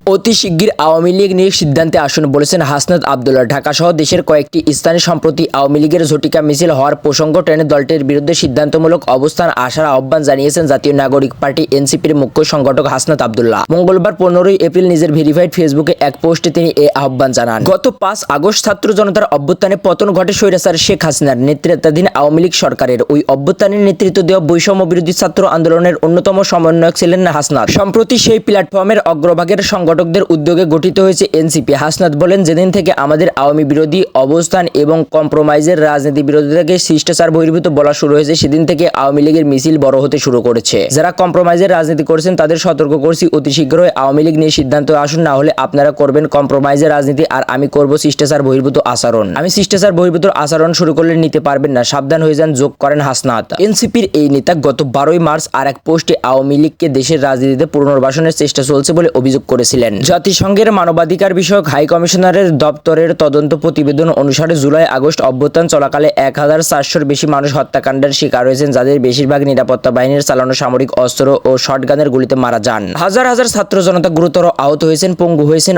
অতি শিগগির আওয়ামী লীগ নিয়ে সিদ্ধান্তে আসুন বলেছেন হাসনাত আব্দুল্লাহ। ঢাকা সহ দেশের কয়েকটি স্থানে সম্প্রতি আওয়ামী লীগের ঝটিকা মিছিল হওয়ার প্রসঙ্গ টেনে দলটির বিরুদ্ধে সিদ্ধান্তমূলক অবস্থান আসার আহ্বান জানিয়েছেন জাতীয় নাগরিক পার্টি এনসিপির মুখ্য সংগঠক হাসনাত আব্দুল্লাহ। মঙ্গলবার 15 এপ্রিল নিজের ভেরিফাইড ফেসবুকে এক পোস্টে তিনি এই আহ্বান জানান। গত 5 আগস্ট ছাত্র জনতার অভ্যুত্থানে পতন ঘটে স্বৈরাচার শেখ হাসিনার নেতৃত্বাধীন আওয়ামী লীগ সরকারের। ওই অভ্যুত্থানের নেতৃত্ব দেওয়া বৈষম্য বিরোধী ছাত্র আন্দোলনের অন্যতম সমন্বয়ক ছিলেন হাসনাত। সম্প্রতি সেই প্ল্যাটফর্মের অগ্রভাগের সংগঠকদের উদ্যোগে গঠিত হয়েছে এনসিপি। হাসনাত বলেন, যেদিন থেকে আমাদের আওয়ামী বিরোধী অবস্থান এবং কম্প্রোমাইজের রাজনীতি বিরোধীতাকে শিষ্টাচার বহির্ভূত বলা শুরু হয়েছে, সেদিন থেকে আওয়ামী লীগের মিছিল বড় হতে শুরু করেছে। যারা কম্প্রোমাইজের রাজনীতি করেছেন তাদের সতর্ক করছি, অতি শীঘ্রই আওয়ামী লীগ নিয়ে সিদ্ধান্ত আসুন, না হলে আপনারা করবেন কম্প্রোমাইজের রাজনীতি আর আমি করব শিষ্টাচার বহির্ভূত আচরণ। আমি শিষ্টাচার বহির্ভূত আচরণ শুরু করলে নিতে পারবেন না, সাবধান হয়ে যান, যোগ করেন হাসনাত। এনসিপির এই নেতা গত 12 মার্চ আর এক পোস্টে আওয়ামী লীগকে দেশের রাজনীতিতে পুনর্বাসনের চেষ্টা চলছে বলে অভিযোগ করেছিলেন। জাতিসংঘের মানবাধিকার বিষয়ক হাই কমিশনারের দপ্তরের তদন্ত প্রতিবেদন অনুসারে জুলাই আগস্ট অভ্যুত্থান চলাকালে 1400-র বেশি মানুষ হত্যাকাণ্ডের শিকার হয়েছেন, যাদের বেশিরভাগ নিরাপত্তা বাহিনীর চালানো সামরিক অস্ত্র ও শটগানের গুলিতে মারা যান। হাজার হাজার ছাত্র জনতা গুরুতর আহত হয়েছেন, পঙ্গু হয়েছেন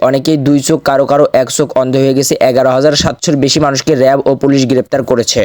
অনেকেই 2 চোখ, কারো এক চোখ অন্ধ হয়ে গেছে। 11,700-র বেশি মানুষকে র্যাব ও পুলিশ গ্রেপ্তার করেছে।